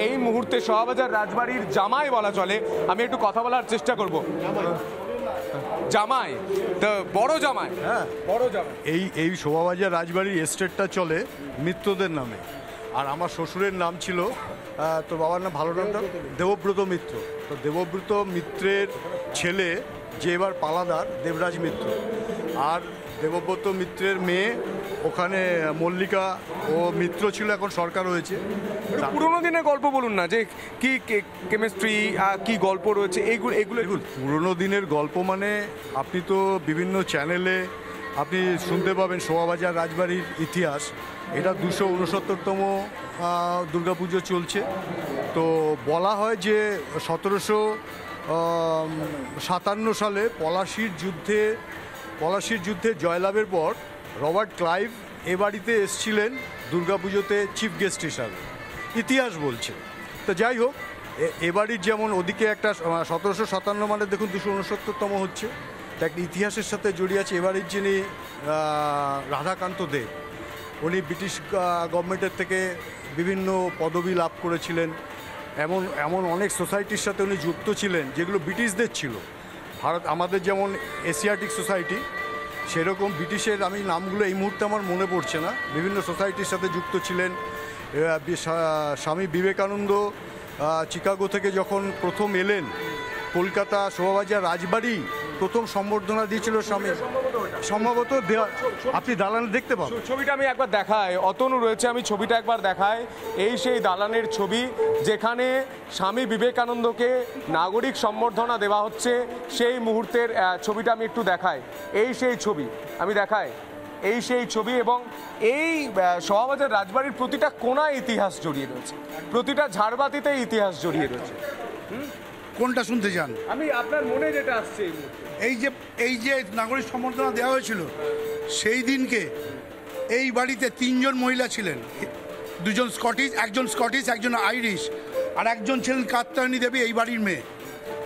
এই মুহূর্তে শোভাবাজার রাজবাড়ির জামাই বলা চলে, আমি একটু কথা বলার চেষ্টা করব। জামাই তো বড় জামাই, হ্যাঁ বড় জামাই। এই শোভাবাজার রাজবাড়ির এস্টেটটা চলে মিত্রদের নামে। আর আমার শ্বশুরের নাম ছিল, তো বাবার নাম ভালো নামটা দেবব্রত মিত্র। তো দেবব্রত মিত্রের ছেলে যে এবার পালাদার দেবরাজ মিত্র, আর দেবব্রত মিত্রের মেয়ে ওখানে মল্লিকা ও মিত্র ছিল, এখন সরকার হয়েছে। পুরোনো দিনের গল্প বলুন না, যে কি কেমিস্ট্রি কি গল্প রয়েছে এইগুলো এগুলো দেখুন, পুরোনো দিনের গল্প মানে আপনি তো বিভিন্ন চ্যানেলে আপনি শুনতে পাবেন শোভাবাজার রাজবাড়ির ইতিহাস। এটা 269তম দুর্গাপুজো চলছে। তো বলা হয় যে 1757 সালে পলাশির যুদ্ধে জয়লাভের পর রবার্ট ক্লাইভ এ বাড়িতে এসছিলেন দুর্গাপুজোতে চিফ গেস্ট হিসাবে, ইতিহাস বলছে। তো যাই হোক, এ বাড়ির যেমন ওদিকে একটা 1757 মানে দেখুন 269তম হচ্ছে, তা একটা ইতিহাসের সাথে জড়িয়ে আছে। এবারের যিনি রাধাকান্ত দেব, উনি ব্রিটিশ গভর্নমেন্টের থেকে বিভিন্ন পদবি লাভ করেছিলেন। এমন অনেক সোসাইটির সাথে উনি যুক্ত ছিলেন যেগুলো ব্রিটিশদের ছিল। আমাদের যেমন এশিয়াটিক সোসাইটি, সেরকম ব্রিটিশের, আমি নামগুলো এই মুহূর্তে আমার মনে পড়ছে না, বিভিন্ন সোসাইটির সাথে যুক্ত ছিলেন। স্বামী বিবেকানন্দ চিকাগো থেকে যখন প্রথম এলেন কলকাতা, শোভাবাজার রাজবাড়ি প্রথম সম্বর্ধনা দিয়েছিল স্বামী, সম্ভবত আপনি দালানে দেখতে পাবেন। ছবিটা আমি একবার দেখাই, অতনু রয়েছে, আমি ছবিটা একবার দেখাই। এই সেই দালানের ছবি যেখানে স্বামী বিবেকানন্দকে নাগরিক সম্বর্ধনা দেওয়া হচ্ছে, সেই মুহূর্তের ছবিটা আমি একটু দেখাই। এই সেই ছবি আমি দেখাই, এই সেই ছবি। এবং এই শোভাবাজার রাজবাড়ির প্রতিটা কোণায় ইতিহাস জড়িয়ে রয়েছে, প্রতিটা ঝাড়বাতিতে ইতিহাস জড়িয়ে রয়েছে। কোনটা শুনতে চান? আমি আপনার মনে যেটা আসছে এই যে নাগরিক সম্বর্ধনা দেওয়া হয়েছিল, সেই দিনকে এই বাড়িতে 3জন মহিলা ছিলেন, 2জন স্কটিশ, একজন আইরিশ, আর একজন ছিলেন কাত্যায়নী দেবী, এই বাড়ির মেয়ে।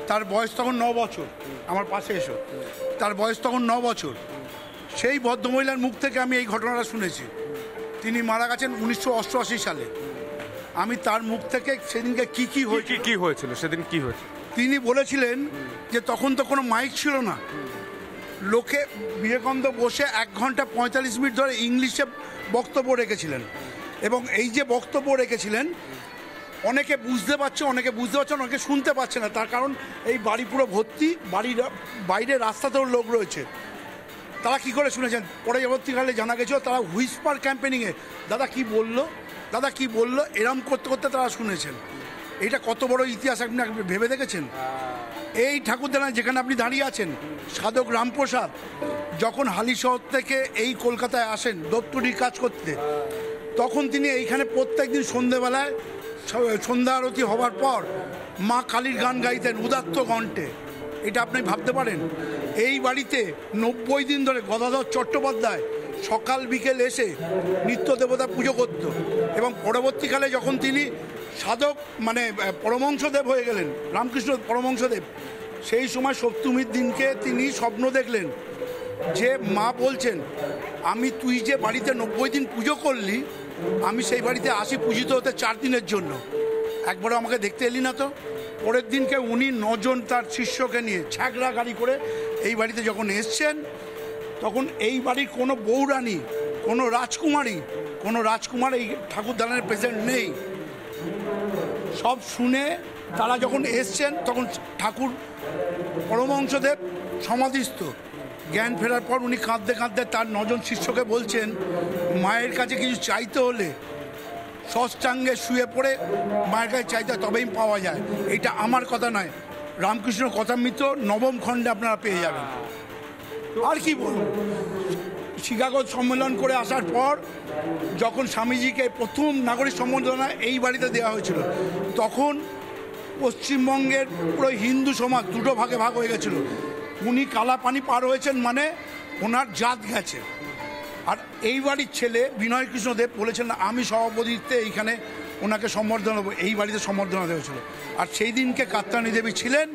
তার বয়স তখন 9 বছর। আমার পাশে এসো। তার বয়স তখন 9 বছর। সেই ভদ্রমহিলার মুখ থেকে আমি এই ঘটনাটা শুনেছি। তিনি মারা গেছেন 1988 সালে। আমি তার মুখ থেকে সেদিনকে কি হয়েছিল সেদিন কি হয়েছিল তিনি বলেছিলেন যে তখন তো কোনো মাইক ছিল না, লোকে বিবেকানন্দ বসে 1 ঘন্টা 45 মিনিট ধরে ইংলিশে বক্তব্য রেখেছিলেন। এবং এই যে বক্তব্য রেখেছিলেন, অনেকে বুঝতে পারছে, অনেকে শুনতে পাচ্ছে না। তার কারণ এই বাড়ি পুরো ভর্তি, বাড়ির বাইরে রাস্তাতেও লোক রয়েছে। তারা কি করে শুনেছেন? পরবর্তীকালে জানা গেছিল তারা হুইসপার ক্যাম্পেনিংয়ে দাদা কি বললো এরম করতে করতে তারা শুনেছেন। এটা কত বড় ইতিহাস আপনি ভেবে দেখেছেন? এই ঠাকুরদালান যেখানে আপনি দাঁড়িয়ে আছেন, সাধক রামপ্রসাদ যখন হালিশহর থেকে এই কলকাতায় আসেন দপ্তরির কাজ করতে, তখন তিনি এইখানে প্রত্যেকদিন সন্ধ্যেবেলায় সন্ধ্যা আরতি হবার পর মা কালীর গান গাইতেন উদাত্ত কণ্ঠে। এটা আপনি ভাবতে পারেন? এই বাড়িতে 90 দিন ধরে গদাধর চট্টোপাধ্যায় সকাল বিকেল এসে নিত্য দেবতা পুজো করত। এবং পরবর্তীকালে যখন তিনি সাধক মানে পরমহংসদেব হয়ে গেলেন, রামকৃষ্ণ পরমহংসদেব, সেই সময় সপ্তমীর দিনকে তিনি স্বপ্ন দেখলেন যে মা বলছেন, তুই যে বাড়িতে 90 দিন পুজো করলি, আমি সেই বাড়িতে আসি পূজিত হতে 4 দিনের জন্য, একবারও আমাকে দেখতে এলি না তো? পরের দিনকে উনি 9 জন তার শিষ্যকে নিয়ে ছ্যাগড়া গাড়ি করে এই বাড়িতে যখন এসছেন, তখন এই বাড়ির কোনো বৌরানী, কোনো রাজকুমার এই ঠাকুর দালানের প্রেজেন্ট নেই। সব শুনে তারা যখন এসছেন, তখন ঠাকুর পরমহংসদেব সমাধিস্থ। জ্ঞান ফেরার পর উনি কাঁদতে কাঁদতে তার 9 জন শিষ্যকে বলছেন, মায়ের কাছে কিছু চাইতে হলে ষষ্ঠাঙ্গে শুয়ে পড়ে মায়ের কাছে চাইতে তবেই পাওয়া যায়। এটা আমার কথা নয়, রামকৃষ্ণ কথামৃত 9ম খণ্ডে আপনারা পেয়ে যাবেন। আর কি বলুন, শিকাগো সম্মেলন করে আসার পর যখন স্বামীজিকে প্রথম নাগরিক সম্বর্ধনা এই বাড়িতে দেওয়া হয়েছিল, তখন পশ্চিমবঙ্গের পুরো হিন্দু সমাজ দুটো ভাগে ভাগ হয়ে গেছিল। উনি কালা পানি পার হয়েছেন মানে ওনার জাত গেছে। আর এই বাড়ির ছেলে বিনয় কৃষ্ণ দেব বলেছেন, আমি সভাপতিত্বে এইখানে ওনাকে সম্বর্ধনা দেবো। এই বাড়িতে সম্বর্ধনা দেওয়া হয়েছিল। আর সেই দিনকে কাত্যায়নী দেবী ছিলেন।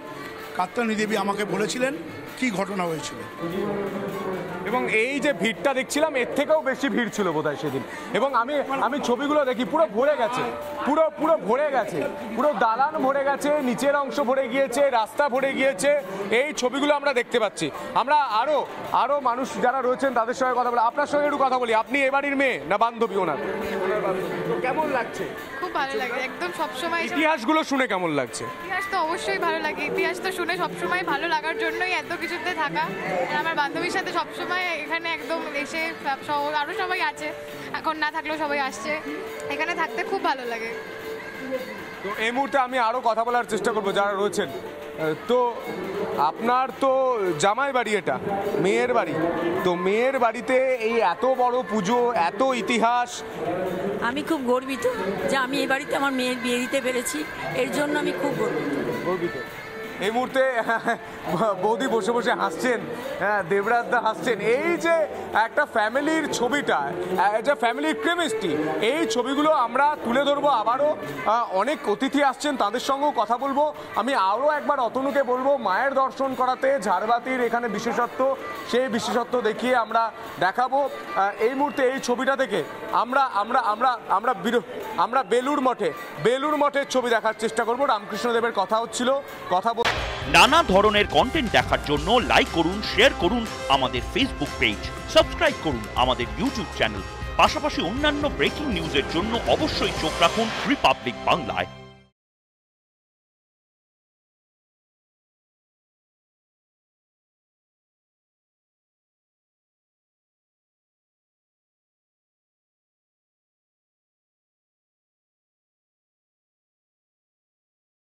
কাত্যায়নী দেবী আমাকে বলেছিলেন কি ঘটনা হয়েছিল। এবং এই যে ভিড়টা দেখছিলাম এর থেকেও বেশি ভিড় ছিল বোধহয় সেদিন। এবং আমি ছবিগুলো দেখি পুরো ভরে গেছে, পুরো ভরে গেছে, পুরো দালান ভরে গেছে, নিচের অংশ ভরে গিয়েছে, রাস্তা ভরে গিয়েছে। এই ছবিগুলো আমরা দেখতে পাচ্ছি। আমরা আরো মানুষ যারা রয়েছেন তাদের সঙ্গে কথা বলি। আপনার সঙ্গে একটু কথা বলি। আপনি এ বাড়ির মেয়ে না বান্ধবী ওনার? তো কেমন লাগছে? খুব ভালো লাগে, একদম সবসময় ইতিহাসগুলো শুনে কেমন লাগছে? ইতিহাস তো অবশ্যই ভালো লাগে, ইতিহাস তো শুনে সবসময় ভালো লাগার জন্যই এত কিছুতে থাকা। আর আমার বান্ধবীর সাথে সবসময় এখানে একদম এসে আরও সবাই আছে, এখন না থাকলেও সবাই আসছে, এখানে থাকতে খুব ভালো লাগে। তো এই মুহূর্তে আমি আরও কথা বলার চেষ্টা করবো যারা রয়েছেন। তো আপনার তো জামাই বাড়ি, এটা মেয়ের বাড়ি। তো মেয়ের বাড়িতে এই এত বড় পুজো, এত ইতিহাস, আমি খুব গর্বিত যে আমি এই বাড়িতে আমার মেয়ের বিয়ে দিতে পেরেছি, এর জন্য আমি খুব গর্বিত। এই মুহূর্তে বৌদি বসে বসে হাসছেন, হ্যাঁ দেবরাজদা হাসছেন। এই যে একটা ফ্যামিলির ছবিটা, যে ফ্যামিলির কেমিস্ট্রি, এই ছবিগুলো আমরা তুলে ধরবো। আবারও অনেক অতিথি আসছেন, তাদের সঙ্গেও কথা বলবো। আমি আরও একবার অতনুকে বলবো মায়ের দর্শন করাতে ঝাড়বাতির এখানে বিশেষত্ব, সেই বিশেষত্ব দেখিয়ে আমরা দেখাবো। এই মুহূর্তে এই ছবিটা থেকে আমরা বেলুর মঠের ছবি দেখার চেষ্টা করবো। রামকৃষ্ণদেবের কথা হচ্ছিল, কথা নানা ধরনের কন্টেন্ট দেখার জন্য লাইক করুন, শেয়ার করুন আমাদের ফেসবুক পেজ, সাবস্ক্রাইব করুন আমাদের ইউটিউব চ্যানেল। পাশাপাশি অন্যান্য ব্রেকিং নিউজের জন্য অবশ্যই চোখ রাখুন রিপাবলিক বাংলায়।